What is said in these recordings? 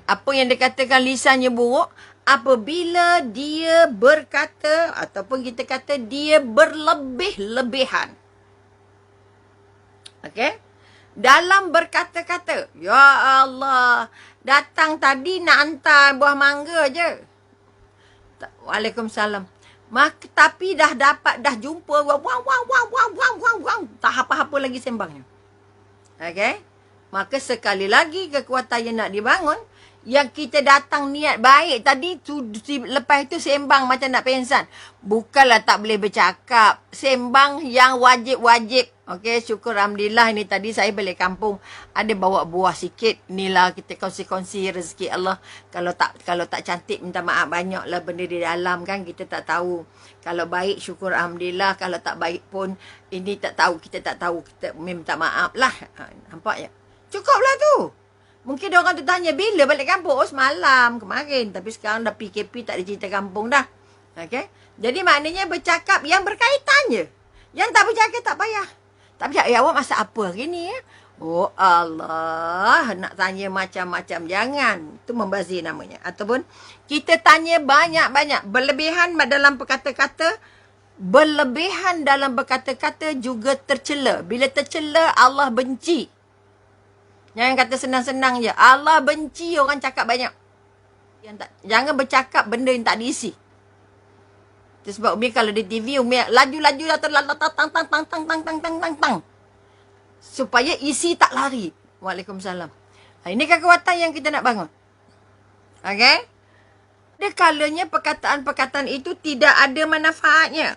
apa yang dikatakan lisannya buruk apabila dia berkata ataupun kita kata dia berlebih-lebihan. Okey? Dalam berkata-kata. Ya Allah, datang tadi nak hantar buah mangga je. Waalaikumsalam. Tapi dah jumpa wow. Tak apa-apa lagi sembangnya. Okey? Maka sekali lagi kekuatan yang nak dibangun, yang kita datang niat baik tadi, lepas itu sembang macam nak pensan. Bukanlah tak boleh bercakap. Sembang yang wajib-wajib. Okey, syukur Alhamdulillah ini tadi saya balik kampung. Ada bawa buah sikit. Inilah kita kongsi-kongsi rezeki Allah. Kalau tak cantik minta maaf, banyaklah benda di dalam kan. Kita tak tahu. Kalau baik syukur Alhamdulillah. Kalau tak baik pun ini tak tahu. Kita tak tahu. Kita minta maaf lah. Nampak ya? Cukuplah tu. Mungkin orang tu tanya bila balik kampung. Oh semalam kemarin. Tapi sekarang dah PKP tak ada cerita kampung dah. Okay? Jadi maknanya bercakap yang berkaitan je. Yang tak bercakap tak payah. Tak payah. Awak masak apa hari ni ya? Oh Allah. Nak tanya macam-macam. Jangan. Itu membazir namanya. Ataupun kita tanya banyak-banyak. Berlebihan dalam berkata-kata. Berlebihan dalam berkata-kata juga tercela. Bila tercela Allah benci. Jangan kata senang-senang je. Allah benci orang cakap banyak. Jangan bercakap benda yang tak diisi. Itu sebab Umi kalau di TV, Umi laju-laju dah tang. Supaya isi tak lari. Waalaikumsalam. Ini kekuatan yang kita nak bangun. Okay? Ada kalanya perkataan-perkataan itu tidak ada manfaatnya.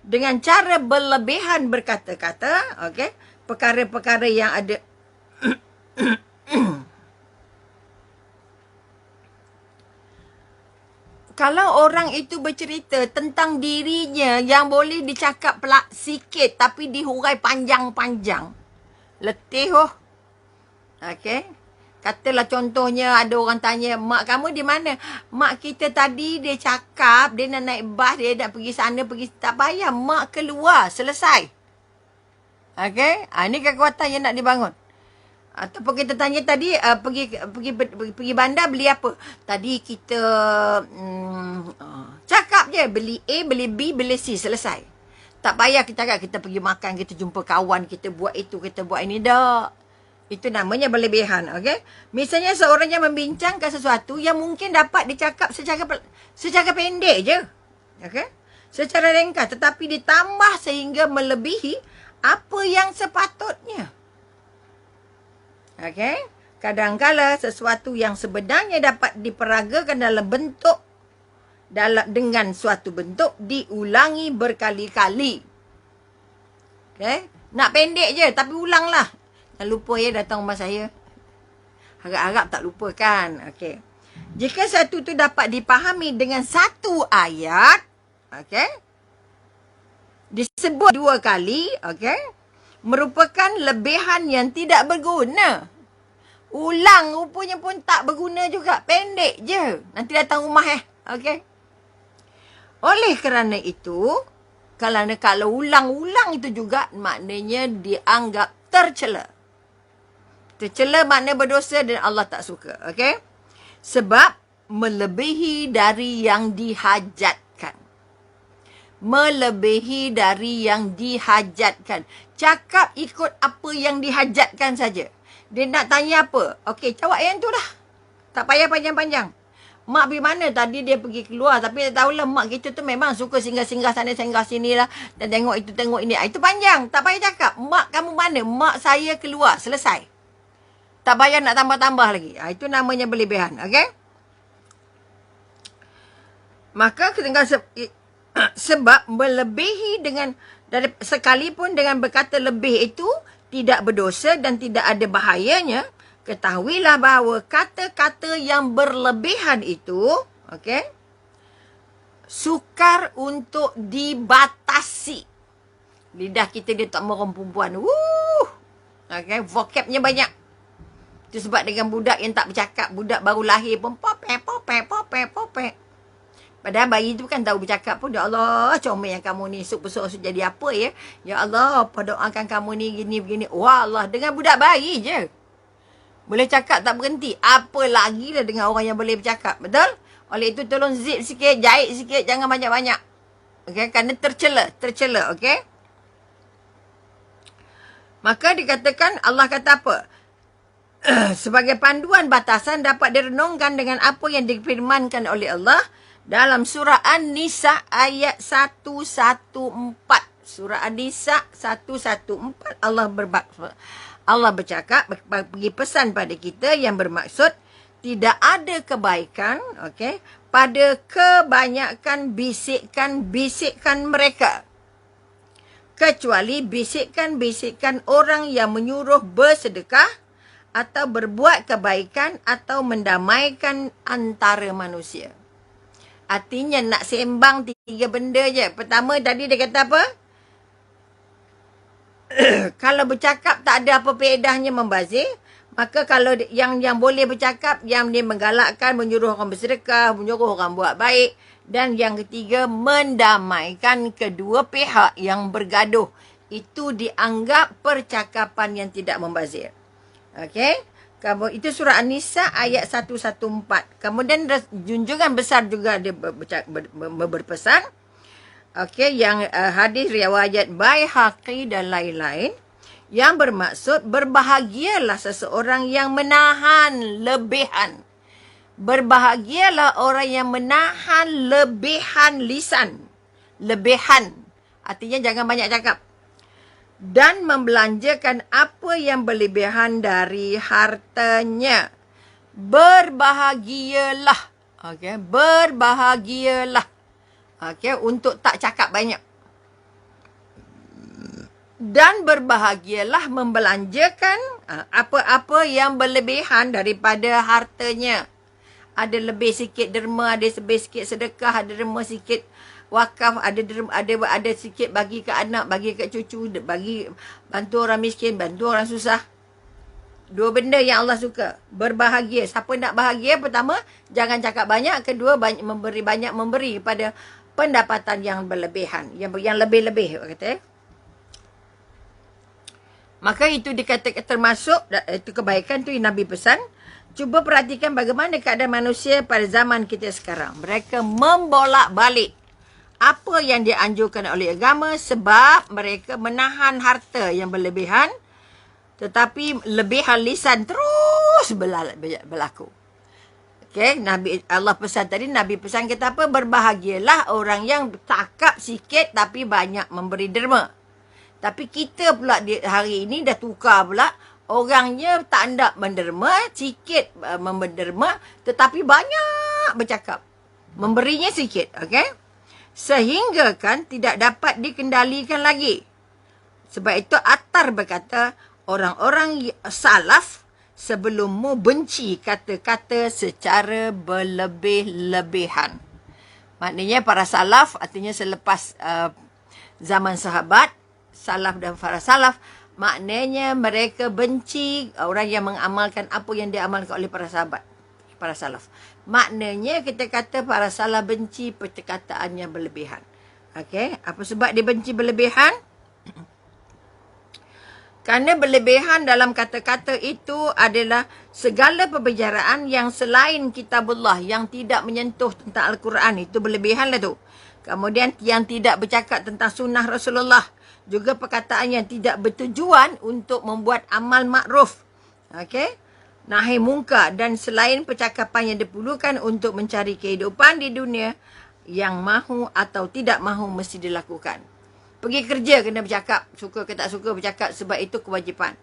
Dengan cara berlebihan berkata-kata, okay? Perkara-perkara yang ada kalau orang itu bercerita tentang dirinya yang boleh dicakap pelak sikit tapi dihurai panjang-panjang. Letih oh. Okey. Katalah contohnya ada orang tanya, mak kamu di mana? Mak kita tadi dia cakap dia nak naik bas, dia nak pergi sana, pergi. Tak payah, mak keluar, selesai. Okey. Ini kekuatan yang nak dibangun. Ataupun kita tanya tadi pergi bandar beli apa? Tadi kita cakap je beli A, beli B, beli C, selesai. Tak payah kita cakap kita pergi makan, kita jumpa kawan, kita buat itu, kita buat ini. Tak. Itu namanya berlebihan, okey? Misalnya seorang yang membincangkan sesuatu yang mungkin dapat dicakap secara pendek je. Okey? Secara ringkas tetapi ditambah sehingga melebihi apa yang sepatutnya. Okey, kadang-kala sesuatu yang sebenarnya dapat diperagakan dengan suatu bentuk diulangi berkali-kali. Okey, nak pendek je tapi ulanglah. Tak lupa ya datang rumah saya. Harap-harap tak lupa kan. Okey. Jika satu tu dapat dipahami dengan satu ayat, okey, disebut 2 kali, okey, merupakan lebihan yang tidak berguna. Ulang rupanya pun tak berguna juga. Pendek je. Nanti datang rumah okey. Oleh kerana itu, kalau ulang-ulang itu juga maknanya dianggap tercela. Tercela makna berdosa dan Allah tak suka. Okey. Sebab melebihi dari yang dihajatkan. Melebihi dari yang dihajatkan. Cakap ikut apa yang dihajatkan saja. Dia nak tanya apa? Okey, jawab yang tu dah. Tak payah panjang-panjang. Mak pergi mana? Tadi dia pergi keluar. Tapi tak tahulah mak kita tu memang suka singgah-singgah sana, singgah sini lah. Dan tengok itu, tengok ini. Itu panjang. Tak payah cakap. Mak kamu mana? Mak saya keluar. Selesai. Tak payah nak tambah-tambah lagi. Itu namanya berlebihan. Okey? Maka sebab melebihi sekalipun dengan berkata lebih itu tidak berdosa dan tidak ada bahayanya, ketahuilah bahawa kata-kata yang berlebihan itu, okey, sukar untuk dibatasi. Lidah kita dia tak merem perempuan. Okey, vocabnya banyak. Itu sebab dengan budak yang tak bercakap, budak baru lahir pun popek. Padahal bayi tu kan tahu bercakap pun. Ya Allah, comel yang kamu ni. Besok jadi apa ya? Ya Allah, apa doakan kamu ni gini begini. Wah Allah, dengan budak bayi je. Boleh cakap tak berhenti. Apa lagi lah dengan orang yang boleh bercakap. Betul? Oleh itu tolong zip sikit, jahit sikit, jangan banyak-banyak. Okey, kerana tercela, okey? Maka dikatakan, Allah kata apa? Sebagai panduan batasan dapat direnungkan dengan apa yang difirmankan oleh Allah dalam surah An-Nisa ayat 114. Surah An-Nisa 114 Allah bercakap, bagi pesan pada kita yang bermaksud tidak ada kebaikan, okey, pada kebanyakan bisikan-bisikan mereka. Kecuali bisikan-bisikan orang yang menyuruh bersedekah atau berbuat kebaikan atau mendamaikan antara manusia. Artinya nak sembang 3 benda je. Pertama tadi dia kata apa? Kalau bercakap tak ada apa faedahnya membazir, maka kalau yang boleh bercakap, yang dia menggalakkan, menyuruh orang bersedekah, menyuruh orang buat baik, dan yang ketiga mendamaikan kedua pihak yang bergaduh, itu dianggap percakapan yang tidak membazir. Okey, itu surah An-Nisa ayat 114. Kemudian junjungan besar juga dia berpesan, okey, yang hadis riwayat Baihaqi dan lain-lain, yang bermaksud berbahagialah seseorang yang menahan lebihan. Berbahagialah orang yang menahan lebihan lisan. Lebihan. Artinya jangan banyak cakap. Dan membelanjakan apa yang berlebihan dari hartanya. Berbahagialah. Okey, berbahagialah. Okey, untuk tak cakap banyak. Dan berbahagialah membelanjakan apa-apa yang berlebihan daripada hartanya. Ada lebih sikit derma, ada lebih sikit sedekah, ada derma sikit wakaf, ada sikit bagi ke anak, bagi ke cucu, bagi bantu orang miskin, bantu orang susah. 2 benda yang Allah suka. Berbahagia. Siapa nak bahagia? Pertama, jangan cakap banyak. Kedua, banyak memberi pada pendapatan yang berlebihan. Yang lebih-lebih, kata. Maka itu dikatakan termasuk, itu kebaikan tu yang Nabi pesan. Cuba perhatikan bagaimana keadaan manusia pada zaman kita sekarang. Mereka membolak-balik apa yang dianjurkan oleh agama sebab mereka menahan harta yang berlebihan, tetapi lebihan lisan terus berlaku. Okay, Allah pesan tadi, Nabi pesan kita apa? Berbahagialah orang yang cakap sikit tapi banyak memberi derma. Tapi kita pula hari ini dah tukar pula. Orangnya tak hendak menderma, sikit menderma, tetapi banyak bercakap. Memberinya sikit, okey? Sehingga kan tidak dapat dikendalikan lagi. Sebab itu Attar berkata, orang-orang salaf sebelummu benci kata-kata secara berlebih-lebihan. Maknanya para salaf, artinya selepas zaman sahabat, salaf dan para salaf, maknanya mereka benci orang yang mengamalkan apa yang diamalkan oleh para sahabat, para salaf. Maknanya kita kata para salaf benci perkataan yang berlebihan. Okey, apa sebab dia benci berlebihan? Kerana berlebihan dalam kata-kata itu adalah segala perbicaraan yang selain kitabullah, yang tidak menyentuh tentang Al-Quran, itu berlebihan lah tu. Kemudian yang tidak bercakap tentang sunnah Rasulullah. Juga perkataan yang tidak bertujuan untuk membuat amal makruf. Okey? Nahi mungkar dan selain percakapan yang diperlukan untuk mencari kehidupan di dunia, yang mahu atau tidak mahu mesti dilakukan. Pergi kerja kena bercakap, suka ke tak suka bercakap sebab itu kewajipan.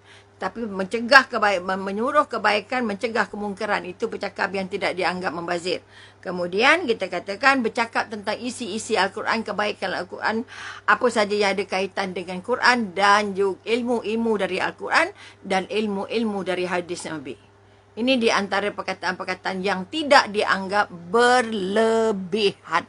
Tapi mencegah menyuruh kebaikan, mencegah kemungkaran, itu bercakap yang tidak dianggap membazir. Kemudian kita katakan bercakap tentang isi-isi Al-Quran, kebaikan Al-Quran, apa saja yang ada kaitan dengan Quran dan juga ilmu-ilmu dari Al-Quran dan ilmu-ilmu dari hadis Nabi. Ini di antara perkataan-perkataan yang tidak dianggap berlebihan.